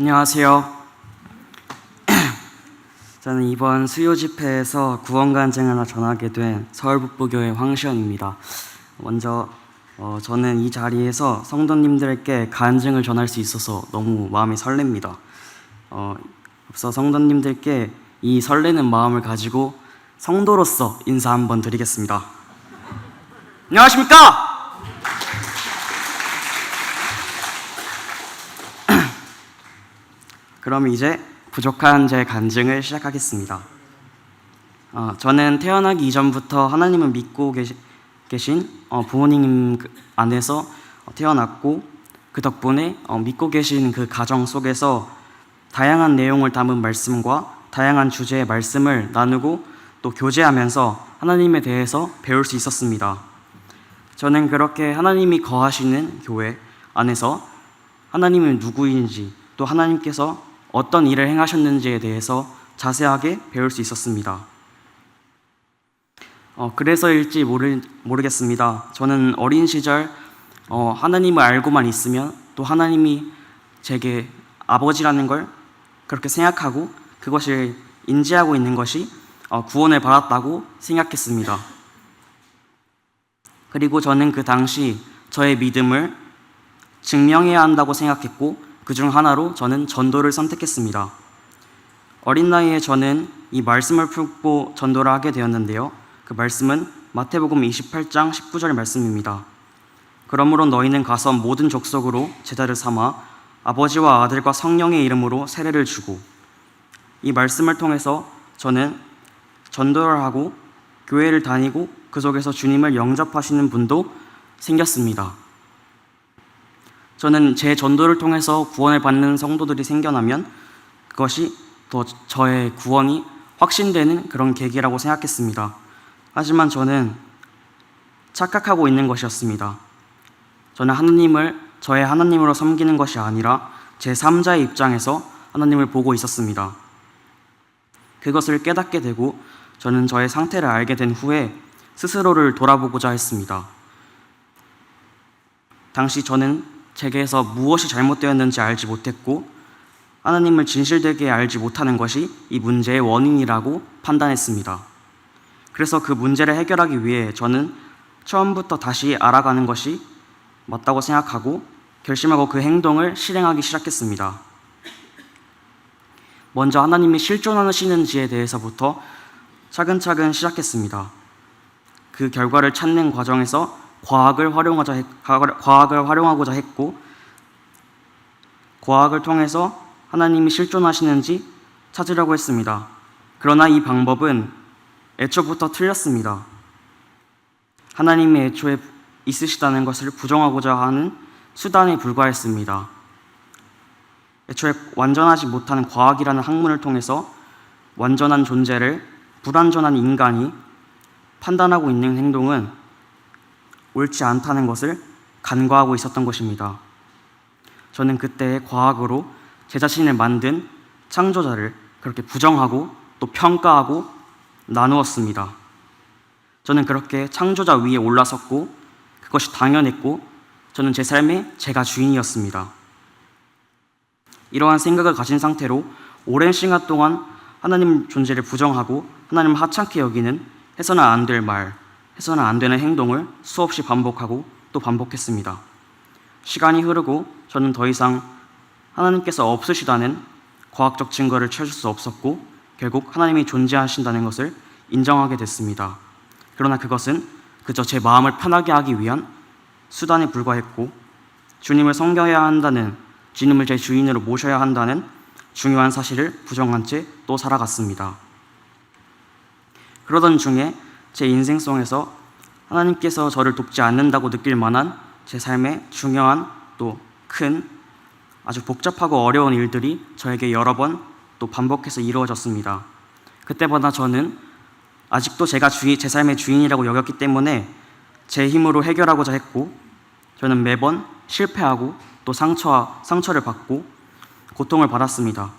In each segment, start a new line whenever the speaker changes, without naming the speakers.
안녕하세요. 저는 이번 수요 집회에서 구원 간증을 하나 전하게 된 서울북부교회 황시현입니다. 먼저 저는 이 자리에서 성도님들께 간증을 전할 수 있어서 너무 마음이 설렙니다. 앞서 성도님들께 이 설레는 마음을 가지고 성도로서 인사 한번 드리겠습니다. 안녕하십니까? 그럼 이제 부족한 제 간증을 시작하겠습니다. 저는 태어나기 이전부터 하나님을 믿고 계신 부모님 안에서 태어났고, 그 덕분에 믿고 계신 그 가정 속에서 다양한 내용을 담은 말씀과 다양한 주제의 말씀을 나누고 또 교제하면서 하나님에 대해서 배울 수 있었습니다. 저는 그렇게 하나님이 거하시는 교회 안에서 하나님은 누구인지, 또 하나님께서 어떤 일을 행하셨는지에 대해서 자세하게 배울 수 있었습니다. 그래서일지 모르겠습니다. 저는 어린 시절 하나님을 알고만 있으면 또 하나님이 제게 아버지라는 걸 그렇게 생각하고 그것을 인지하고 있는 것이 구원을 받았다고 생각했습니다. 그리고 저는 그 당시 저의 믿음을 증명해야 한다고 생각했고, 그중 하나로 저는 전도를 선택했습니다. 어린 나이에 저는 이 말씀을 품고 전도를 하게 되었는데요. 그 말씀은 마태복음 28장 19절 말씀입니다. 그러므로 너희는 가서 모든 족속으로 제자를 삼아 아버지와 아들과 성령의 이름으로 세례를 주고, 이 말씀을 통해서 저는 전도를 하고 교회를 다니고 그 속에서 주님을 영접하시는 분도 생겼습니다. 저는 제 전도를 통해서 구원을 받는 성도들이 생겨나면 그것이 또 저의 구원이 확신되는 그런 계기라고 생각했습니다. 하지만 저는 착각하고 있는 것이었습니다. 저는 하나님을 저의 하나님으로 섬기는 것이 아니라 제 3자의 입장에서 하나님을 보고 있었습니다. 그것을 깨닫게 되고 저는 저의 상태를 알게 된 후에 스스로를 돌아보고자 했습니다. 당시 저는 제게서 무엇이 잘못되었는지 알지 못했고, 하나님을 진실되게 알지 못하는 것이 이 문제의 원인이라고 판단했습니다. 그래서 그 문제를 해결하기 위해 저는 처음부터 다시 알아가는 것이 맞다고 생각하고 결심하고 그 행동을 실행하기 시작했습니다. 먼저 하나님이 실존하시는지에 대해서부터 차근차근 시작했습니다. 그 결과를 찾는 과정에서 과학을 활용하고자 했고, 과학을 통해서 하나님이 실존하시는지 찾으려고 했습니다. 그러나 이 방법은 애초부터 틀렸습니다. 하나님이 애초에 있으시다는 것을 부정하고자 하는 수단에 불과했습니다. 애초에 완전하지 못한 과학이라는 학문을 통해서 완전한 존재를 불완전한 인간이 판단하고 있는 행동은 옳지 않다는 것을 간과하고 있었던 것입니다. 저는 그때 과학으로 제 자신을 만든 창조자를 그렇게 부정하고 또 평가하고 나누었습니다. 저는 그렇게 창조자 위에 올라섰고 그것이 당연했고 저는 제 삶의 제가 주인이었습니다. 이러한 생각을 가진 상태로 오랜 시간 동안 하나님 존재를 부정하고 하나님을 하찮게 여기는 해서는 안 될 말, 해서는 안 되는 행동을 수없이 반복하고 또 반복했습니다. 시간이 흐르고 저는 더 이상 하나님께서 없으시다는 과학적 증거를 찾을 수 없었고 결국 하나님이 존재하신다는 것을 인정하게 됐습니다. 그러나 그것은 그저 제 마음을 편하게 하기 위한 수단에 불과했고, 주님을 섬겨야 한다는, 주님을 제 주인으로 모셔야 한다는 중요한 사실을 부정한 채 또 살아갔습니다. 그러던 중에 제 인생 속에서 하나님께서 저를 돕지 않는다고 느낄 만한 제 삶의 중요한 또 큰 아주 복잡하고 어려운 일들이 저에게 여러 번 또 반복해서 이루어졌습니다. 그때마다 저는 아직도 제가 제 삶의 주인이라고 여겼기 때문에 제 힘으로 해결하고자 했고, 저는 매번 실패하고 또 상처를 받고 고통을 받았습니다.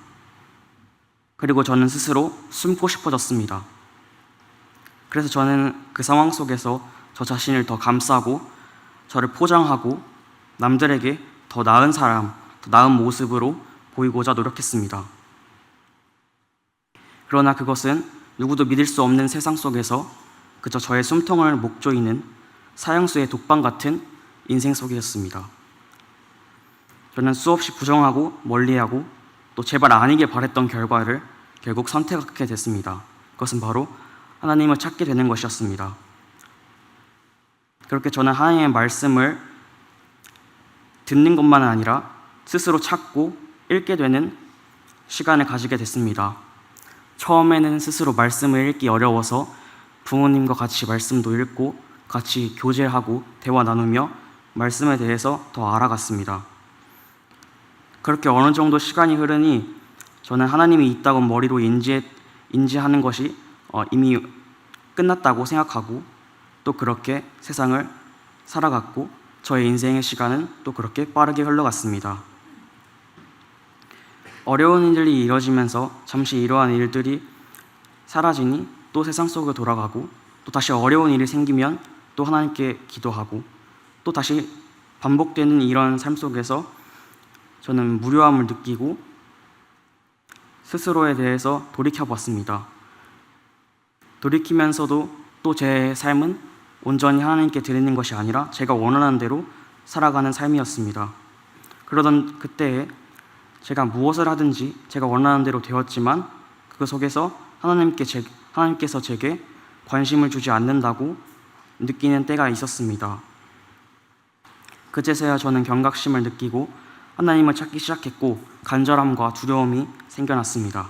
그리고 저는 스스로 숨고 싶어졌습니다. 그래서 저는 그 상황 속에서 저 자신을 더 감싸고 저를 포장하고 남들에게 더 나은 사람, 더 나은 모습으로 보이고자 노력했습니다. 그러나 그것은 누구도 믿을 수 없는 세상 속에서 그저 저의 숨통을 목조이는 사형수의 독방 같은 인생 속이었습니다. 저는 수없이 부정하고 멀리하고 또 제발 아니길 바랬던 결과를 결국 선택하게 됐습니다. 그것은 바로 하나님을 찾게 되는 것이었습니다. 그렇게 저는 하나님의 말씀을 듣는 것만은 아니라 스스로 찾고 읽게 되는 시간을 가지게 됐습니다. 처음에는 스스로 말씀을 읽기 어려워서 부모님과 같이 말씀도 읽고 같이 교제하고 대화 나누며 말씀에 대해서 더 알아갔습니다. 그렇게 어느 정도 시간이 흐르니 저는 하나님이 있다고 머리로 인지하는 것이 이미 끝났다고 생각하고 또 그렇게 세상을 살아갔고 저의 인생의 시간은 또 그렇게 빠르게 흘러갔습니다. 어려운 일이 이뤄지면서 잠시 이러한 일들이 사라지니 또 세상 속으로 돌아가고 또 다시 어려운 일이 생기면 또 하나님께 기도하고 또 다시 반복되는 이런 삶 속에서 저는 무료함을 느끼고 스스로에 대해서 돌이켜봤습니다. 돌이키면서도 또 제 삶은 온전히 하나님께 드리는 것이 아니라 제가 원하는 대로 살아가는 삶이었습니다. 그러던 그때에 제가 무엇을 하든지 제가 원하는 대로 되었지만 그 속에서 하나님께서 제게 관심을 주지 않는다고 느끼는 때가 있었습니다. 그제서야 저는 경각심을 느끼고 하나님을 찾기 시작했고 간절함과 두려움이 생겨났습니다.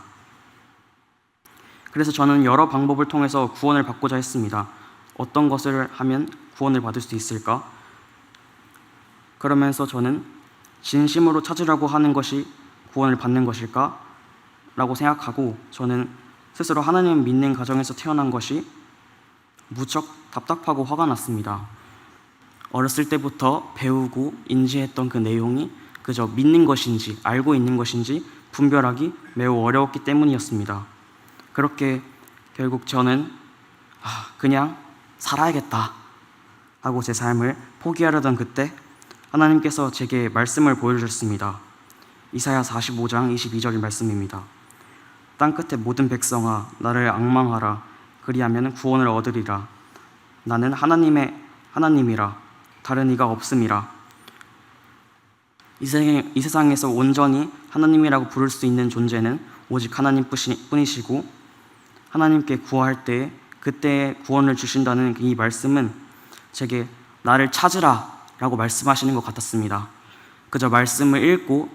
그래서 저는 여러 방법을 통해서 구원을 받고자 했습니다. 어떤 것을 하면 구원을 받을 수 있을까? 그러면서 저는 진심으로 찾으려고 하는 것이 구원을 받는 것일까? 라고 생각하고 저는 스스로 하나님을 믿는 가정에서 태어난 것이 무척 답답하고 화가 났습니다. 어렸을 때부터 배우고 인지했던 그 내용이 그저 믿는 것인지 알고 있는 것인지 분별하기 매우 어려웠기 때문이었습니다. 그렇게 결국 저는 그냥 살아야겠다 하고 제 삶을 포기하려던 그때 하나님께서 제게 말씀을 보여주셨습니다. 이사야 45장 22절 말씀입니다. 땅끝의 모든 백성아 나를 앙망하라. 그리하면 구원을 얻으리라. 나는 하나님이라 다른 이가 없음이라. 이 세상에서 온전히 하나님이라고 부를 수 있는 존재는 오직 하나님 뿐이시고 하나님께 구할 때 그때 구원을 주신다는 이 말씀은 제게 나를 찾으라 라고 말씀하시는 것 같았습니다. 그저 말씀을 읽고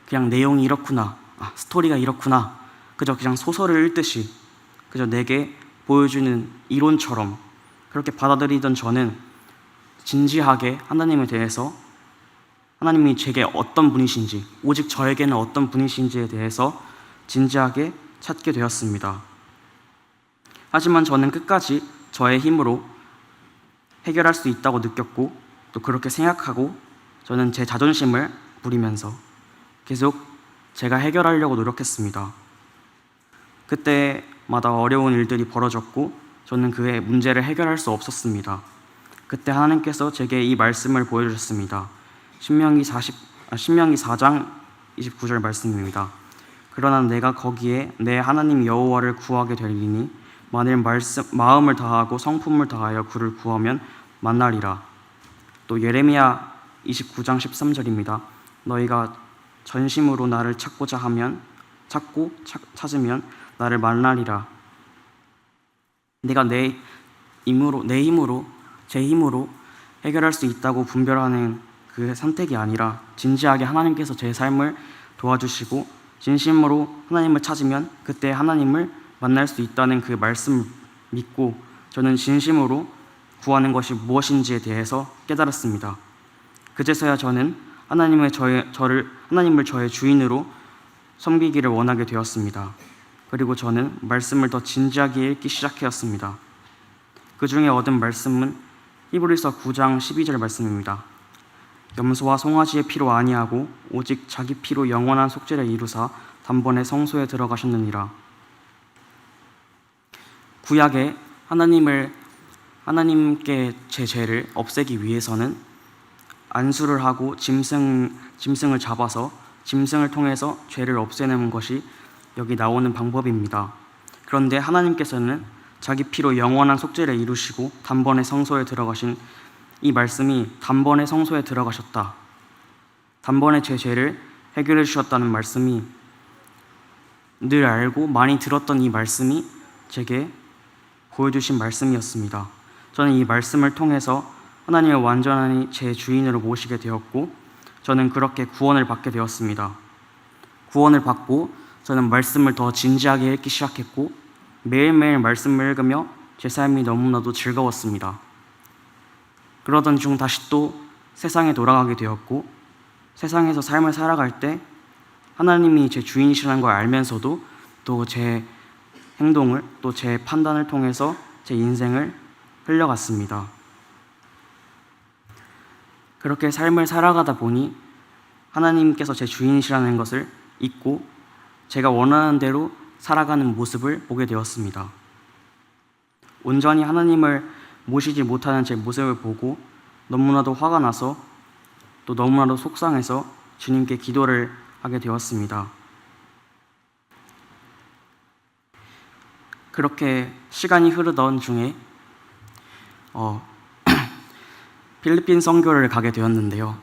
그냥 내용이 이렇구나, 스토리가 이렇구나, 그냥 소설을 읽듯이 그저 내게 보여주는 이론처럼 그렇게 받아들이던 저는 진지하게 하나님에 대해서 하나님이 제게 어떤 분이신지 오직 저에게는 어떤 분이신지에 대해서 진지하게 찾게 되었습니다. 하지만 저는 끝까지 저의 힘으로 해결할 수 있다고 느꼈고 또 그렇게 생각하고 저는 제 자존심을 부리면서 계속 제가 해결하려고 노력했습니다. 그때마다 어려운 일들이 벌어졌고 저는 그의 문제를 해결할 수 없었습니다. 그때 하나님께서 제게 이 말씀을 보여주셨습니다. 신명기 4장 29절 말씀입니다. 그러나 내가 거기에 내 하나님 여호와를 구하게 되리니 만일 마음을 다하고 성품을 다하여 그를 구하면 만나리라. 또 예레미야 29장 13절입니다. 너희가 전심으로 나를 찾으면 나를 만나리라. 내가 제 힘으로 해결할 수 있다고 분별하는 그 선택이 아니라 진지하게 하나님께서 제 삶을 도와주시고 진심으로 하나님을 찾으면 그때 하나님을 만날 수 있다는 그 말씀을 믿고 저는 진심으로 구하는 것이 무엇인지에 대해서 깨달았습니다. 그제서야 저는 하나님을 저의 주인으로 섬기기를 원하게 되었습니다. 그리고 저는 말씀을 더 진지하게 읽기 시작하였습니다. 그 중에 얻은 말씀은 히브리서 9장 12절 말씀입니다. 염소와 송아지의 피로 아니하고 오직 자기 피로 영원한 속죄를 이루사 단번에 성소에 들어가셨느니라. 구약에 하나님께 제 죄를 없애기 위해서는 안수를 하고 짐승을 잡아서 짐승을 통해서 죄를 없애는 것이 여기 나오는 방법입니다. 그런데 하나님께서는 자기 피로 영원한 속죄를 이루시고 단번에 성소에 들어가신 이 말씀이 단번에 성소에 들어가셨다, 단번에 제 죄를 해결해 주셨다는 말씀이 늘 알고 많이 들었던 이 말씀이 제게 보여주신 말씀이었습니다. 저는 이 말씀을 통해서 하나님을 완전히 제 주인으로 모시게 되었고, 저는 그렇게 구원을 받게 되었습니다. 구원을 받고 저는 말씀을 더 진지하게 읽기 시작했고, 매일매일 말씀을 읽으며 제 삶이 너무나도 즐거웠습니다. 그러던 중 다시 또 세상에 돌아가게 되었고, 세상에서 삶을 살아갈 때 하나님이 제 주인이시라는 걸 알면서도 또 제 행동을, 또 제 판단을 통해서 제 인생을 흘려갔습니다. 그렇게 삶을 살아가다 보니 하나님께서 제 주인이시라는 것을 잊고 제가 원하는 대로 살아가는 모습을 보게 되었습니다. 온전히 하나님을 모시지 못하는 제 모습을 보고 너무나도 화가 나서 또 너무나도 속상해서 주님께 기도를 하게 되었습니다. 그렇게 시간이 흐르던 중에 필리핀 선교를 가게 되었는데요.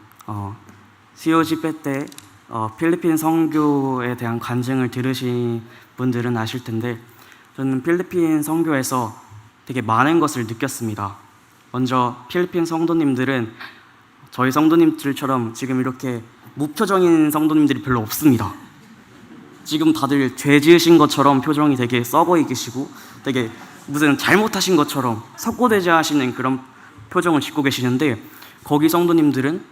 COGP 때 필리핀 선교에 대한 간증을 들으신 분들은 아실 텐데, 저는 필리핀 선교에서 되게 많은 것을 느꼈습니다. 먼저 필리핀 성도님들은 저희 성도님들처럼 지금 이렇게 무표정인 성도님들이 별로 없습니다. 지금 다들 죄 지으신 것처럼 표정이 되게 썩어 보이시고 되게 무슨 잘못하신 것처럼 석고대죄하시는 그런 표정을 짓고 계시는데, 거기 성도님들은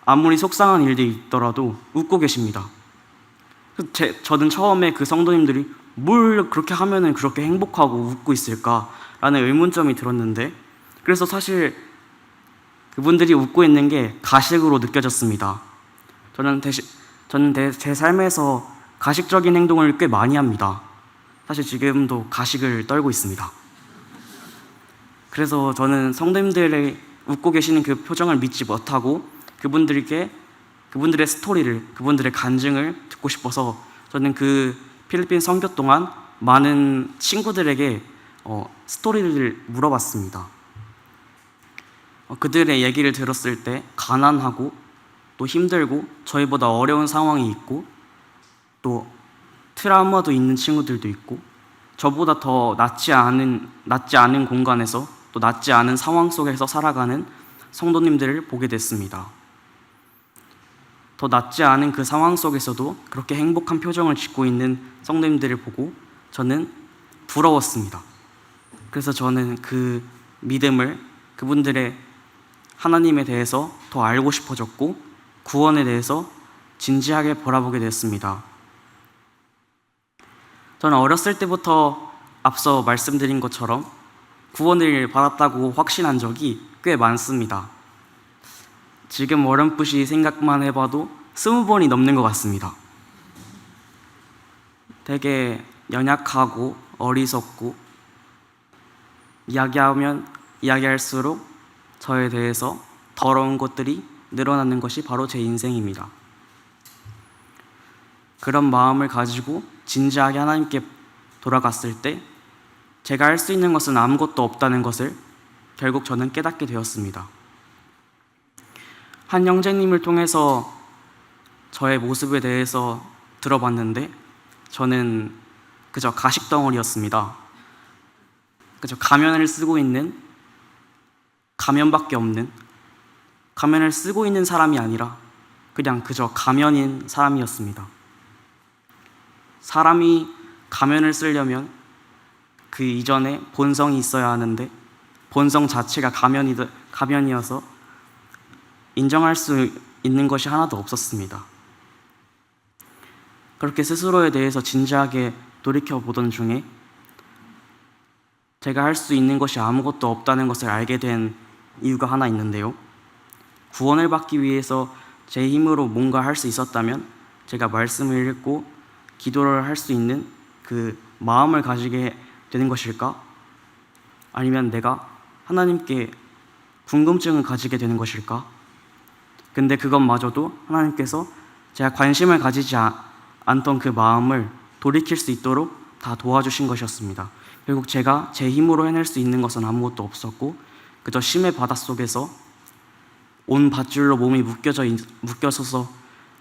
아무리 속상한 일들이 있더라도 웃고 계십니다. 저는 처음에 그 성도님들이 뭘 그렇게 하면은 그렇게 행복하고 웃고 있을까라는 의문점이 들었는데, 그래서 사실 그분들이 웃고 있는 게 가식으로 느껴졌습니다. 저는 제 삶에서 가식적인 행동을 꽤 많이 합니다. 사실 지금도 가식을 떨고 있습니다. 그래서 저는 성도님들의 웃고 계시는 그 표정을 믿지 못하고 그분들의 스토리를, 그분들의 간증을 듣고 싶어서 저는 그 필리핀 선교 동안 많은 친구들에게 스토리를 물어봤습니다. 그들의 얘기를 들었을 때 가난하고 또 힘들고 저희보다 어려운 상황이 있고 또 트라우마도 있는 친구들도 있고 저보다 더 낫지 않은 공간에서 또 낫지 않은 상황 속에서 살아가는 성도님들을 보게 됐습니다. 더 낫지 않은 그 상황 속에서도 그렇게 행복한 표정을 짓고 있는 성도님들을 보고 저는 부러웠습니다. 그래서 저는 그 믿음을, 그분들의 하나님에 대해서 더 알고 싶어졌고 구원에 대해서 진지하게 바라보게 됐습니다. 저는 어렸을 때부터 앞서 말씀드린 것처럼 구원을 받았다고 확신한 적이 꽤 많습니다. 지금 어렴풋이 생각만 해봐도 20번이 넘는 것 같습니다. 되게 연약하고 어리석고 이야기하면 이야기할수록 저에 대해서 더러운 것들이 늘어나는 것이 바로 제 인생입니다. 그런 마음을 가지고 진지하게 하나님께 돌아갔을 때 제가 할 수 있는 것은 아무것도 없다는 것을 결국 저는 깨닫게 되었습니다. 한 형제님을 통해서 저의 모습에 대해서 들어봤는데 저는 그저 가식덩어리였습니다. 그저 가면을 쓰고 있는, 가면밖에 없는, 가면을 쓰고 있는 사람이 아니라 그냥 그저 가면인 사람이었습니다. 사람이 가면을 쓰려면 그 이전에 본성이 있어야 하는데 본성 자체가 가면이어서 인정할 수 있는 것이 하나도 없었습니다. 그렇게 스스로에 대해서 진지하게 돌이켜보던 중에 제가 할 수 있는 것이 아무것도 없다는 것을 알게 된 이유가 하나 있는데요. 구원을 받기 위해서 제 힘으로 뭔가 할 수 있었다면 제가 말씀을 읽고 기도를 할 수 있는 그 마음을 가지게 되는 것일까? 아니면 내가 하나님께 궁금증을 가지게 되는 것일까? 근데 그것마저도 하나님께서 제가 관심을 가지지 않던 그 마음을 돌이킬 수 있도록 다 도와주신 것이었습니다. 결국 제가 제 힘으로 해낼 수 있는 것은 아무것도 없었고 그저 심의 바닷속에서 온 밧줄로 몸이 묶여서서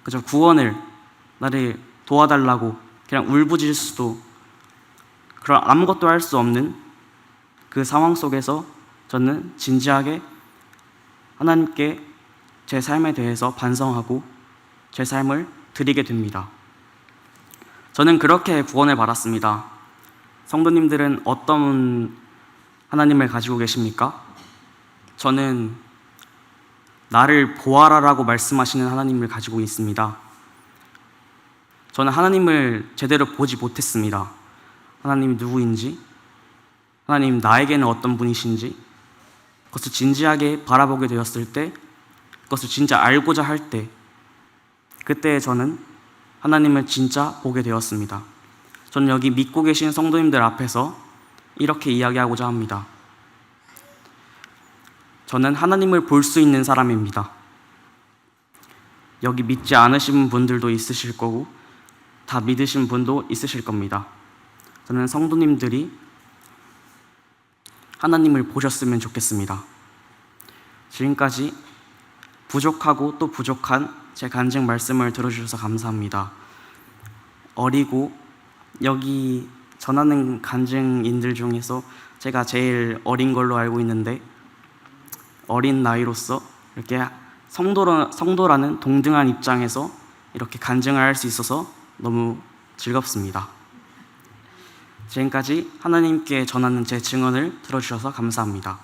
그저 구원을 나를 도와달라고 그냥 울부짖을 수도 그런 아무것도 할 수 없는 그 상황 속에서 저는 진지하게 하나님께 제 삶에 대해서 반성하고 제 삶을 드리게 됩니다. 저는 그렇게 구원을 받았습니다. 성도님들은 어떤 하나님을 가지고 계십니까? 저는 나를 보아라라고 말씀하시는 하나님을 가지고 있습니다. 저는 하나님을 제대로 보지 못했습니다. 하나님이 누구인지, 하나님 나에게는 어떤 분이신지, 그것을 진지하게 바라보게 되었을 때, 그것을 진짜 알고자 할 때, 그때 저는 하나님을 진짜 보게 되었습니다. 저는 여기 믿고 계신 성도님들 앞에서 이렇게 이야기하고자 합니다. 저는 하나님을 볼 수 있는 사람입니다. 여기 믿지 않으신 분들도 있으실 거고 다 믿으신 분도 있으실 겁니다. 저는 성도님들이 하나님을 보셨으면 좋겠습니다. 지금까지 부족하고 또 부족한 제 간증 말씀을 들어주셔서 감사합니다. 어리고 여기 전하는 간증인들 중에서 제가 제일 어린 걸로 알고 있는데 어린 나이로서 이렇게 성도라는 동등한 입장에서 이렇게 간증을 할 수 있어서 너무 즐겁습니다. 지금까지 하나님께 전하는 제 증언을 들어주셔서 감사합니다.